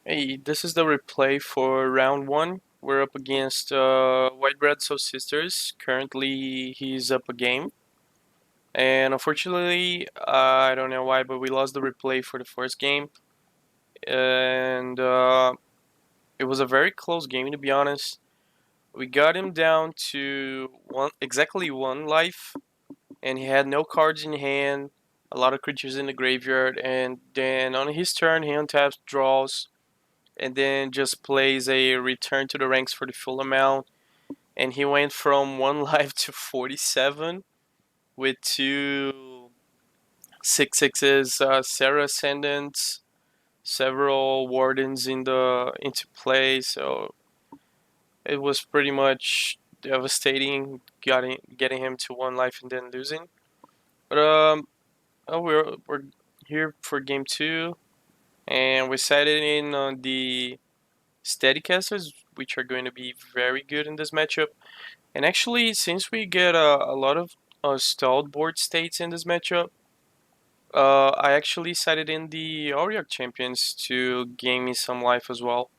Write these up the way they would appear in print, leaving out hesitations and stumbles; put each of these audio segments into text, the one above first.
Hey, this is the replay for round one. We're up against White Red Soul Sisters. Currently, he's up a game. And unfortunately, I don't know why, but we lost the replay for the first game. And it was a very close game, to be honest. We got him down to exactly one life, and he had no cards in hand, a lot of creatures in the graveyard, and then on his turn, he untaps, draws, and then just plays a return to the ranks for the full amount. And he went from one life to 47 with two 6/6s, Sarah Ascendants, several Wardens into play. So it was pretty much devastating getting him to one life and then losing. But we're here for game two, and we sighted in on the Steadycasters, which are going to be very good in this matchup. And actually, since we get a lot of stalled board states in this matchup, I actually sided in the Auriok champions to gain me some life as well,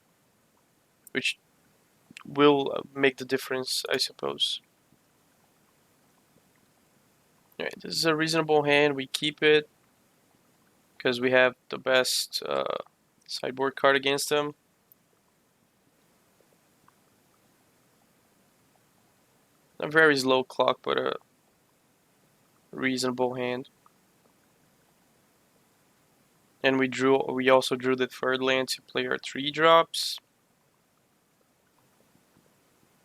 which will make the difference, I suppose. Alright, this is a reasonable hand. We keep it because we have the best sideboard card against them. A very slow clock, but a reasonable hand. And we also drew the third land to play our 3 drops.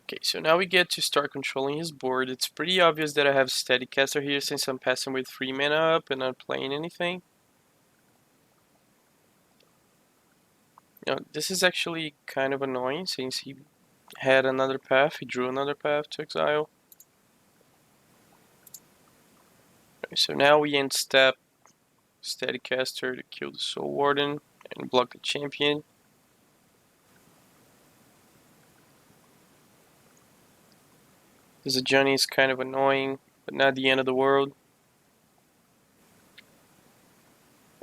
Okay, so now we get to start controlling his board. It's pretty obvious that I have Steadycaster here since I'm passing with 3 mana up and not playing anything. This is actually kind of annoying since he had another path. He drew another path to exile. Okay, so now we end step Steadycaster to kill the Soul Warden and block the champion. This Johnny is kind of annoying, but not the end of the world.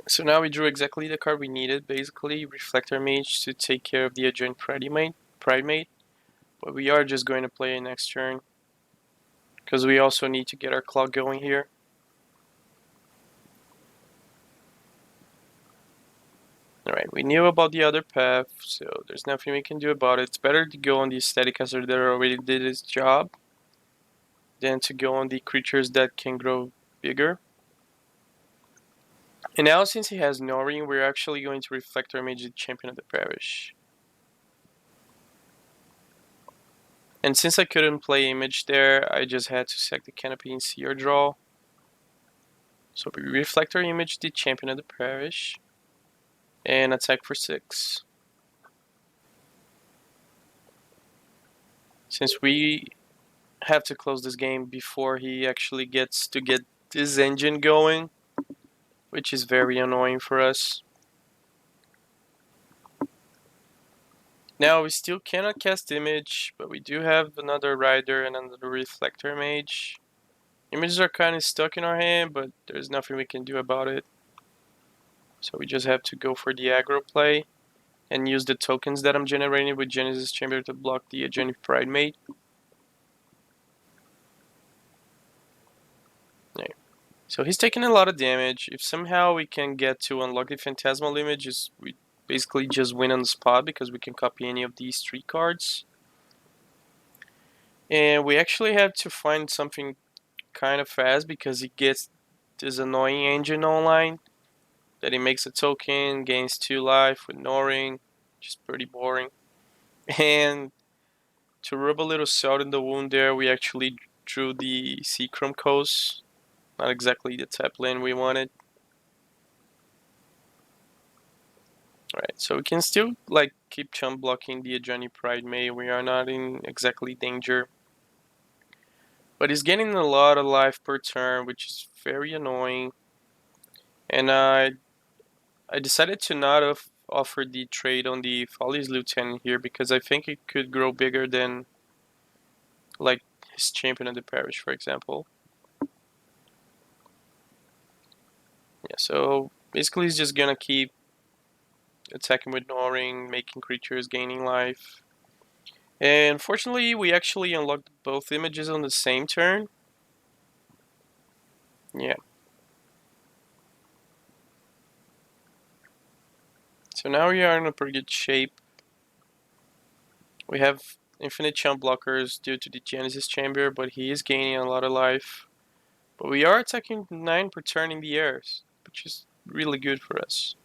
So now we drew exactly the card we needed, basically, Reflector Mage to take care of the adjoint Primate. But we are just going to play it next turn, because we also need to get our clock going here. Alright, we knew about the other path, so there's nothing we can do about it. It's better to go on the Steadycaster that already did its job than to go on the creatures that can grow bigger. And now, since he has Norin, we're actually going to Reflector Mage the Champion of the Parish. And since I couldn't play Image there, I just had to sack the Canopy and see our draw. So we Reflector Image the Champion of the Parish and attack for 6. Since we have to close this game before he actually gets to get his engine going, which is very annoying for us. Now we still cannot cast Image, but we do have another Rider and another Reflector Mage. Images are kind of stuck in our hand, but there's nothing we can do about it. So we just have to go for the aggro play and use the tokens that I'm generating with Genesis Chamber to block the Agenic Primate. Yeah. So he's taking a lot of damage. If somehow we can get to unlock the Phantasmal Image, we basically just win on the spot because we can copy any of these 3 cards. And we actually have to find something kind of fast because he gets this annoying engine online that he makes a token, gains 2 life with Noring, which is pretty boring. And to rub a little salt in the wound there, we actually drew the Seachrome Coast. Not exactly the tap lane we wanted. Alright, so we can still keep chump blocking the Ajani Pride May. We are not in exactly danger. But he's getting a lot of life per turn, which is very annoying. And I decided to not offer the trade on the Follies Lieutenant here because I think it could grow bigger than like his Champion of the Parish, for example. Yeah, so basically he's just gonna keep attacking with Noring, making creatures gaining life. And fortunately, we actually unlocked both images on the same turn. Yeah. So now we are in a pretty good shape. We have infinite chump blockers due to the Genesis Chamber, but he is gaining a lot of life. But we are attacking 9 per turn in the airs, which is really good for us.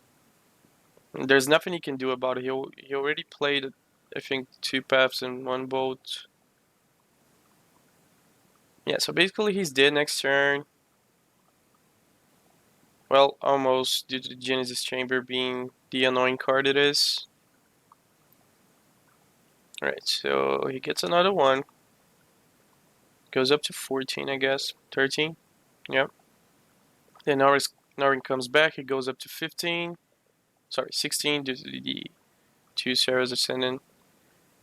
And there's nothing he can do about it. He already played, I think, 2 paths and 1 bolt. Yeah, so basically he's dead next turn. Well, almost, due to the Genesis Chamber being the annoying card it is. Alright, so he gets another one. Goes up to 14, I guess. 13? Yep. Then Narin comes back, it goes up to 15. Sorry, 16 due to the 2 Sarah's Ascendant.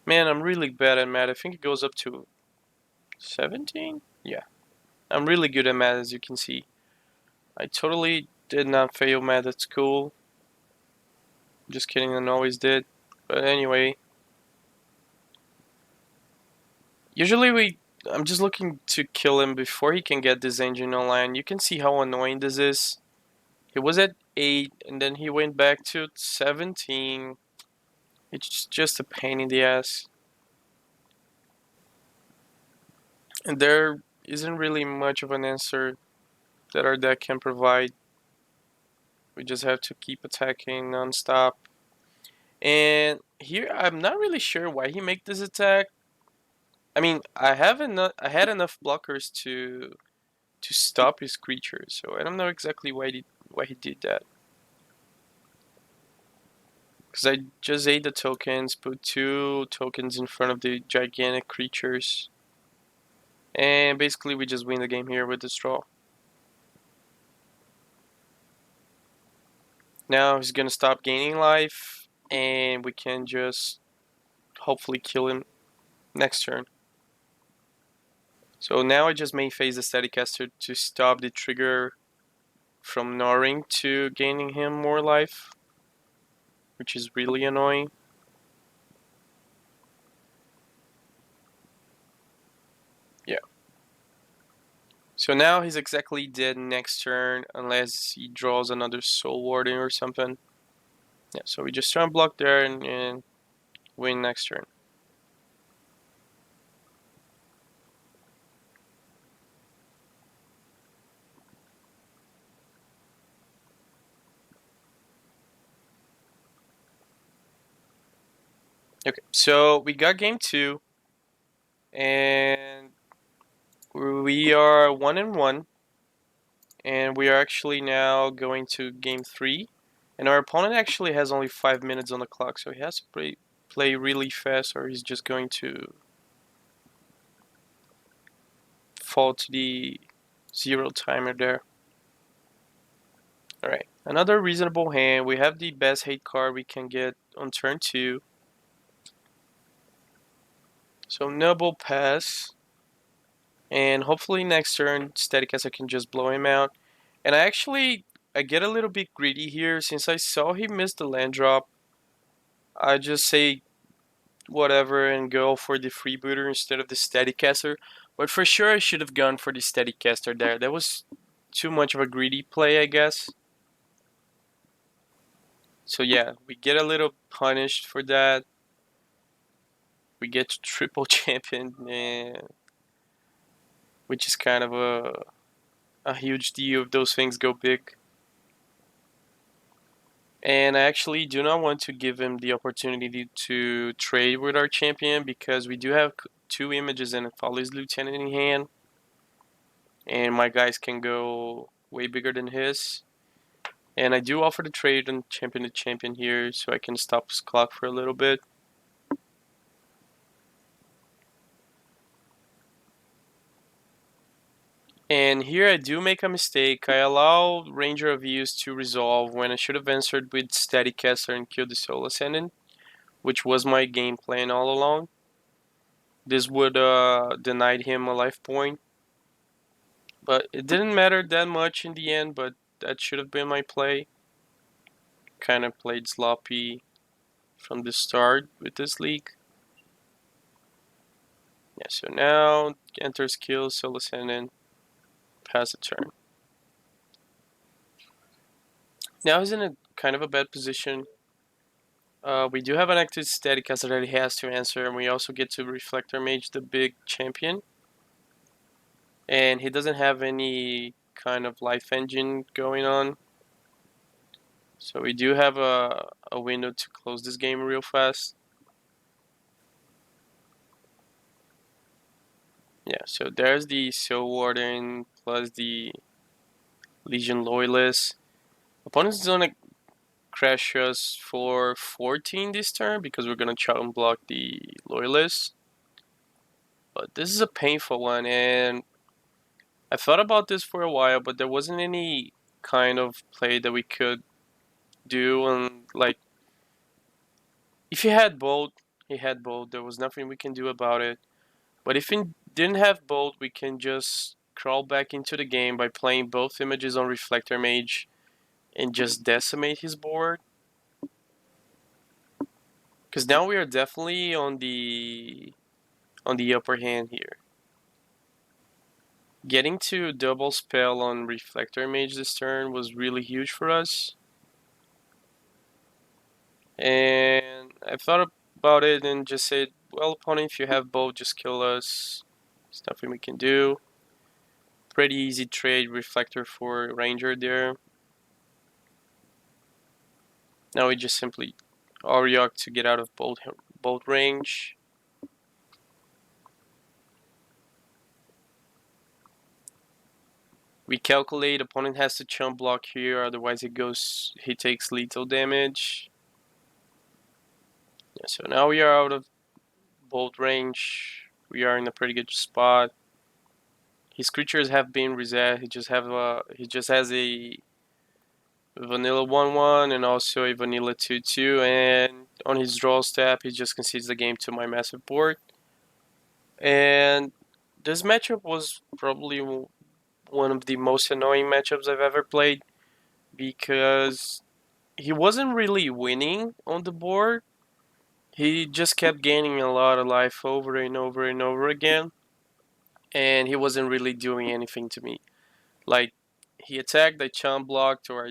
Man, I'm really bad at math. I think it goes up to 17? Yeah. I'm really good at math, as you can see. I totally did not fail math at school. Just kidding, I always did. But anyway, usually I'm just looking to kill him before he can get this engine online. You can see how annoying this is. He was at 8 and then he went back to 17. It's just a pain in the ass. And there isn't really much of an answer that our deck can provide. We just have to keep attacking non-stop. And here, I'm not really sure why he made this attack. I mean, I had enough blockers to stop his creature, so I don't know exactly why he did that. Because I just ate the tokens, put 2 tokens in front of the gigantic creatures, and basically we just win the game here with this draw. Now he's gonna stop gaining life, and we can just hopefully kill him next turn. So now I just main phase the Steadycaster to stop the trigger from Noring to gaining him more life, which is really annoying. Yeah. So now he's exactly dead next turn unless he draws another Soul Warden or something. Yeah, so we just try and block there and win next turn. Okay, so we got game 2, and we are 1-1, and we are actually now going to game 3, and our opponent actually has only 5 minutes on the clock, so he has to play really fast, or he's just going to fall to the 0 timer there. Alright, another reasonable hand. We have the best hate card we can get on turn 2. So Noble pass. And hopefully next turn, Steadicast can just blow him out. And I get a little bit greedy here. Since I saw he missed the land drop, I just say whatever and go for the freebooter instead of the Steadicaster. But for sure I should have gone for the Steadicaster there. That was too much of a greedy play, I guess. So yeah, we get a little punished for that. We get to triple champion, which is kind of a huge deal if those things go big. And I actually do not want to give him the opportunity to trade with our champion because we do have 2 images and a Folly's Lieutenant in hand. And my guys can go way bigger than his. And I do offer the trade on champion to champion here so I can stop his clock for a little bit. And here I do make a mistake. I allow Ranger of Use to resolve when I should have answered with Steadycaster and killed the Soul Ascendant, which was my game plan all along. This would denied him a life point. But it didn't matter that much in the end, but that should have been my play. kind of played sloppy from the start with this league. Yeah, so now enter skill, solo ascendant, pass the turn. Now he's in a kind of a bad position. We do have an active static caster that he has to answer, and we also get to Reflector Mage, the big champion. And he doesn't have any kind of life engine going on. So we do have a window to close this game real fast. Yeah, so there's the Soul Warden plus the Legion Loyalist. Opponent's gonna crash us for 14 this turn because we're gonna try and block the Loyalist. But this is a painful one, and I thought about this for a while, but there wasn't any kind of play that we could do. And like, if he had both, he had both. There was nothing we can do about it. But if he didn't have both, we can just crawl back into the game by playing both images on Reflector Mage and just decimate his board. Because now we are definitely on the upper hand here. Getting to double spell on Reflector Mage this turn was really huge for us. And I thought about it and just said, well, opponent, if you have both, just kill us. There's nothing we can do. Pretty easy trade, Reflector for Ranger there. Now we just simply Auriok to get out of bolt range. We calculate opponent has to chump block here, otherwise he takes lethal damage. Yeah, so now we are out of bolt range. We are in a pretty good spot. His creatures have been reset. He just has a vanilla 1/1 and also a vanilla 2/2, and on his draw step he just concedes the game to my massive board. And this matchup was probably one of the most annoying matchups I've ever played because he wasn't really winning on the board. He just kept gaining a lot of life over and over and over again, and he wasn't really doing anything to me. Like, he attacked, I chump blocked, or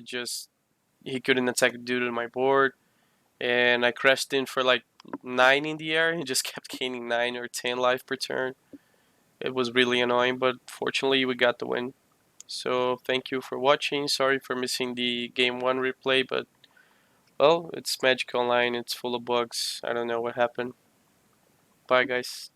he couldn't attack due to my board, and I crashed in for like 9 in the air. He just kept gaining 9 or 10 life per turn. It was really annoying, but fortunately we got the win. So thank you for watching. Sorry for missing the game 1 replay, but well, it's Magic Online. It's full of bugs. I don't know what happened. Bye, guys.